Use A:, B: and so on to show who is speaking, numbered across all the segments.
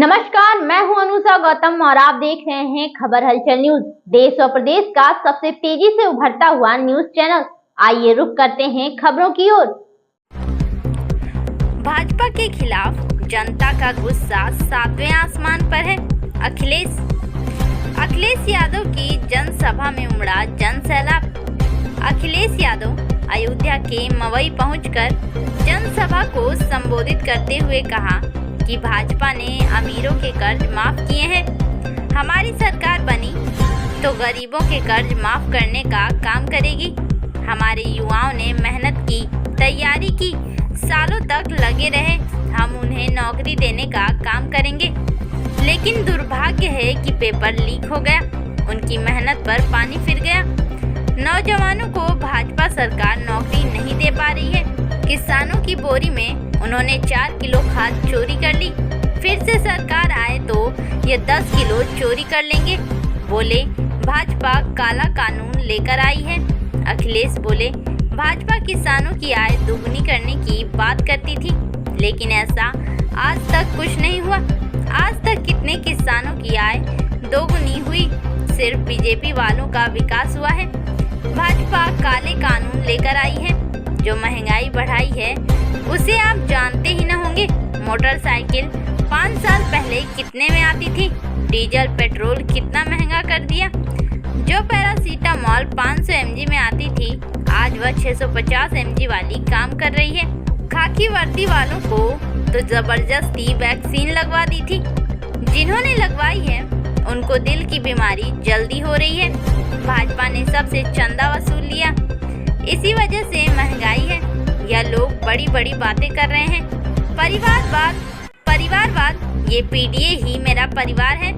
A: नमस्कार, मैं हूं अनुषा गौतम और आप देख रहे हैं खबर हलचल न्यूज। देश और प्रदेश का सबसे तेजी से उभरता हुआ न्यूज चैनल। आइए रुक करते हैं खबरों की ओर।
B: भाजपा के खिलाफ जनता का गुस्सा 7वें आसमान पर है। अखिलेश यादव की जनसभा में उमड़ा जन सैलाब। अखिलेश यादव अयोध्या के मवई पहुंचकर जनसभा को संबोधित करते हुए कहा कि भाजपा ने अमीरों के कर्ज माफ किए हैं। हमारी सरकार बनी तो गरीबों के कर्ज माफ करने का काम करेगी। हमारे युवाओं ने मेहनत की, तैयारी की, सालों तक लगे रहे। हम उन्हें नौकरी देने का काम करेंगे। लेकिन दुर्भाग्य है कि पेपर लीक हो गया, उनकी मेहनत पर पानी फिर गया। नौजवानों को भाजपा सरकार नौकरी नहीं दे पा रही है। किसानों की बोरी में उन्होंने 4 किलो खाद चोरी कर ली। फिर से सरकार आए तो ये 10 किलो चोरी कर लेंगे। बोले भाजपा काला कानून लेकर आई है। अखिलेश बोले भाजपा किसानों की आय दोगुनी करने की बात करती थी, लेकिन ऐसा आज तक कुछ नहीं हुआ। आज तक कितने किसानों की आय दोगुनी हुई? सिर्फ बीजेपी वालों का विकास हुआ है। भाजपा काले कानून लेकर आई है। जो महंगाई बढ़ाई है उसे आप जानते ही न होंगे। मोटरसाइकिल 5 साल पहले कितने में आती थी? डीजल पेट्रोल कितना महंगा कर दिया। जो पैरासीटामॉल 500 mg में आती थी, आज वह 650 mg वाली काम कर रही है। खाकी वर्दी वालों को तो जबरदस्ती वैक्सीन लगवा दी थी। जिन्होंने लगवाई है उनको दिल की बीमारी जल्दी हो रही है। भाजपा ने सबसे चंदा वसूल लिया, इसी वजह से महंगाई है। यह लोग बड़ी बड़ी बातें कर रहे हैं। परिवारवाद ये पीडीए ही मेरा परिवार है।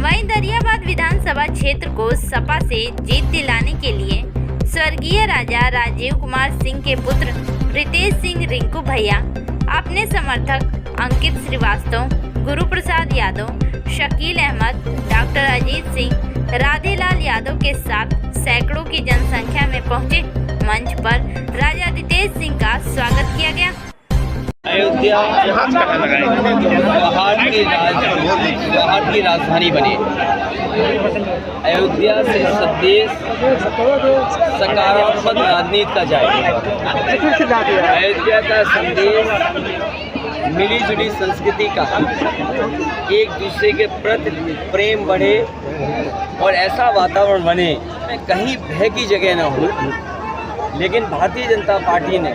B: वहीं दरियाबाद विधानसभा क्षेत्र को सपा से जीत दिलाने के लिए स्वर्गीय राजा राजीव कुमार सिंह के पुत्र रितेश सिंह रिंकू भैया अपने समर्थक अंकित श्रीवास्तव, गुरु प्रसाद यादव, शकील अहमद, डॉक्टर अजीत सिंह, राधेलाल यादव के साथ सैकड़ों की जनसंख्या में पहुंचे। मंच पर राजा रितेश सिंह का स्वागत किया गया।
C: अयोध्या भारत की राजधानी बने। अयोध्या से संदेश सकारात्मक राजनीति का जाए। अयोध्या का संदेश मिली जुली संस्कृति का, एक दूसरे के प्रति प्रेम बढ़े और ऐसा वातावरण बने कहीं भय की जगह न हो। लेकिन भारतीय जनता पार्टी ने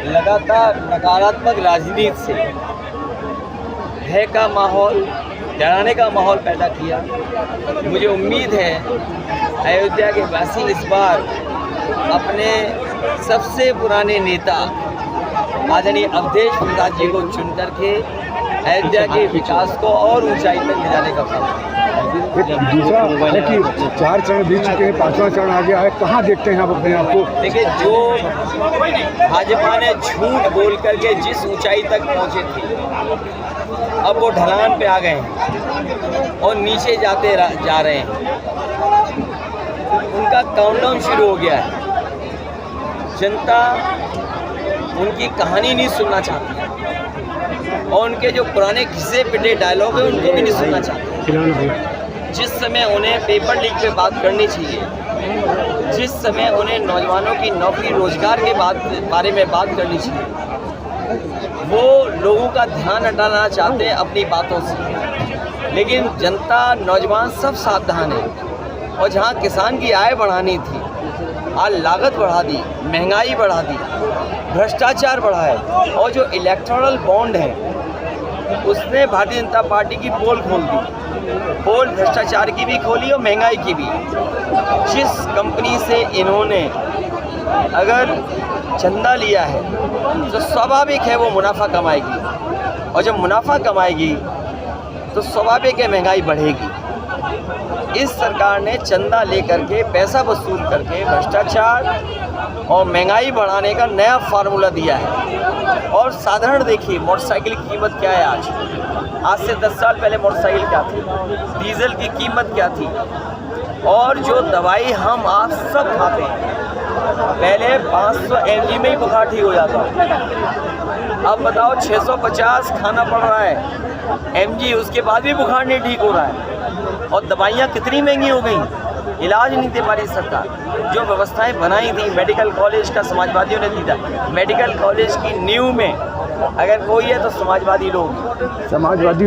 C: लगातार नकारात्मक राजनीति से भय का माहौल, डराने का माहौल पैदा किया। मुझे उम्मीद है अयोध्या के वासी इस बार अपने सबसे पुराने नेता आदरणीय अवधेश प्रसाद जी को चुन करके अयोध्या के विकास को और ऊंचाई तक ले जाने का काम।
D: दूसरा है कि 4 चरण बीत चुके हैं, 5वां चरण आ गया है। कहाँ देखते हैं आप अपने आप को?
C: देखिए, जो भाजपा ने झूठ बोल करके जिस ऊंचाई तक पहुंचे थे, अब वो ढलान पे आ गए हैं और नीचे जाते जा रहे हैं। उनका काउंटडाउन शुरू हो गया है। जनता उनकी कहानी नहीं सुनना चाहती और उनके जो पुराने घिसे पिटे डायलॉग है उनको भी नहीं सुनना चाहती। जिस समय उन्हें पेपर लीक पे बात करनी चाहिए, जिस समय उन्हें नौजवानों की नौकरी रोजगार के बारे में बात करनी चाहिए, वो लोगों का ध्यान हटाना चाहते हैं अपनी बातों से। लेकिन जनता, नौजवान सब सावधान है। और जहाँ किसान की आय बढ़ानी थी, आज लागत बढ़ा दी, महंगाई बढ़ा दी, भ्रष्टाचार बढ़ा है। और जो इलेक्टोरल बॉन्ड है उसने भारतीय जनता पार्टी की पोल खोल दी। पोल भ्रष्टाचार की भी खोली और महंगाई की भी। जिस कंपनी से इन्होंने अगर चंदा लिया है तो स्वाभाविक है वो मुनाफा कमाएगी, और जब मुनाफा कमाएगी तो स्वाभाविक है महंगाई बढ़ेगी। इस सरकार ने चंदा लेकर के, पैसा वसूल करके भ्रष्टाचार और महंगाई बढ़ाने का नया फार्मूला दिया है। और साधारण देखिए, मोटरसाइकिल की कीमत क्या है आज से 10 साल पहले मोटरसाइकिल क्या थी, डीजल की कीमत क्या थी, और जो दवाई हम आप सब खाते हैं पहले 500 mg में ही बुखार ठीक हो जाता, अब बताओ 650 खाना पड़ रहा है mg, उसके बाद भी बुखार नहीं ठीक हो रहा है। और दवाइयाँ कितनी महंगी हो गई, इलाज नहीं दे पा रही सरकार। जो व्यवस्थाएं बनाई थी, मेडिकल कॉलेज का समाजवादियों ने दिया, मेडिकल कॉलेज की नींव में अगर कोई है तो समाजवादी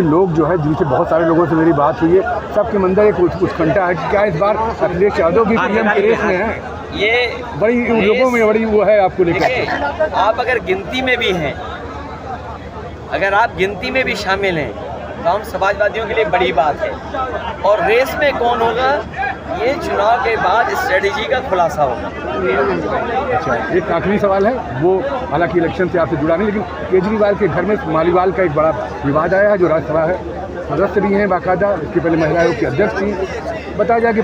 C: लोग जो है, जिनसे बहुत सारे लोगों से मेरी बात हुई है, सबके अंदर एक उत्कंठा है कि क्या इस बार अखिलेश यादव भी पीएम के रेस में है। ये
D: बड़ी उन लोगों में बड़ी वो है आपको लेकर।
C: आप अगर गिनती में भी हैं, अगर आप गिनती में भी शामिल हैं तो हम समाजवादियों के लिए बड़ी बात है। और रेस में कौन होगा, ये चुनाव के बाद स्ट्रेटेजी का खुलासा होगा।
D: अच्छा, एक आखिरी सवाल है, वो हालांकि इलेक्शन से आपसे जुड़ा नहीं, लेकिन केजरीवाल के घर में मालीवाल का एक बड़ा विवाद आया है, जो राज्यसभा है सदस्य भी हैं बाकायदा, इसके पहले महिला आयोग की अध्यक्ष थी। बताया जाए कि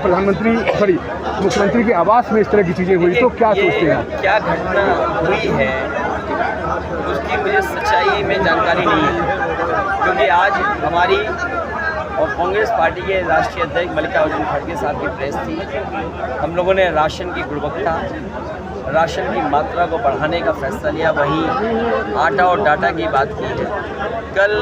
D: मुख्यमंत्री के आवास में इस तरह की चीज़ें हुई, तो क्या सोचते हैं?
C: क्या घटना हुई है उसकी मुझे सच्चाई में जानकारी नहीं है, क्योंकि आज हमारी और कांग्रेस पार्टी के राष्ट्रीय अध्यक्ष मल्लिकार्जुन खड़गे साहब की प्रेस थी। हम लोगों ने राशन की गुणवत्ता, राशन की मात्रा को बढ़ाने का फैसला लिया, वहीं आटा और डाटा की बात की है। कल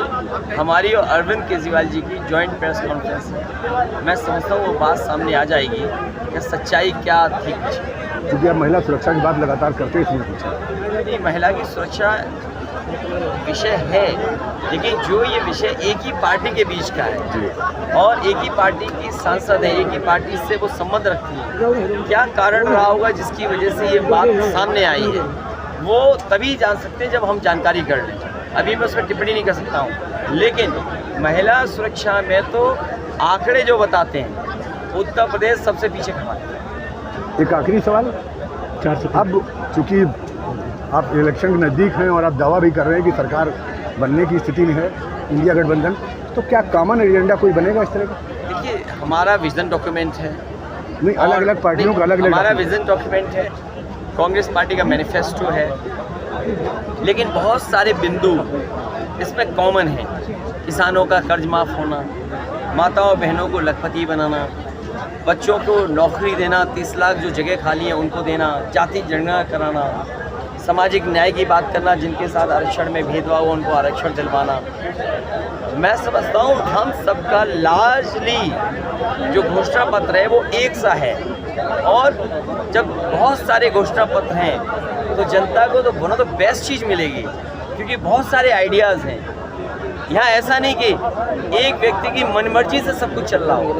C: हमारी और अरविंद केजरीवाल जी की जॉइंट प्रेस कॉन्फ्रेंस है, मैं समझता हूँ वो बात सामने आ जाएगी कि सच्चाई क्या थी।
D: क्योंकि आप महिला सुरक्षा की बात लगातार करते हैं, इसलिए पूछा।
C: महिला की सुरक्षा विषय है, लेकिन जो ये विषय एक ही पार्टी के बीच का है और एक ही पार्टी की सांसद है, एक ही पार्टी से वो संबंध रखती है, क्या कारण रहा होगा जिसकी वजह से ये बात सामने आई है, वो तभी जान सकते हैं जब हम जानकारी कर लें। अभी मैं उस पर टिप्पणी नहीं कर सकता हूँ, लेकिन महिला सुरक्षा में तो आंकड़े जो बताते हैं उत्तर प्रदेश सबसे पीछे खड़ा है।
D: एक आखिरी सवाल, अब चूँकि आप इलेक्शन के नज़दीक हैं और आप दावा भी कर रहे हैं कि सरकार बनने की स्थिति में है इंडिया गठबंधन, तो क्या कॉमन एजेंडा कोई बनेगा इस तरह का?
C: देखिए, हमारा विजन डॉक्यूमेंट है,
D: नहीं अलग अलग पार्टियों का अलग
C: हमारा विजन डॉक्यूमेंट है, कांग्रेस पार्टी का मैनिफेस्टो है, लेकिन बहुत सारे बिंदु इसमें कॉमन हैं। किसानों का कर्ज माफ़ होना, माताओं बहनों को लखपति बनाना, बच्चों को नौकरी देना, 30 लाख जो जगह खाली है उनको देना, जाति जनगणना कराना, सामाजिक न्याय की बात करना, जिनके साथ आरक्षण में भेदभाव उनको आरक्षण दिलवाना। मैं समझता हूँ हम सबका लार्जली जो घोषणा पत्र है वो एक सा है, और जब बहुत सारे घोषणा पत्र हैं तो जनता को तो वन ऑफ द बेस्ट चीज़ मिलेगी, क्योंकि बहुत सारे आइडियाज़ हैं। यहाँ ऐसा नहीं कि एक व्यक्ति की मनमर्जी से सब कुछ चल रहा हो।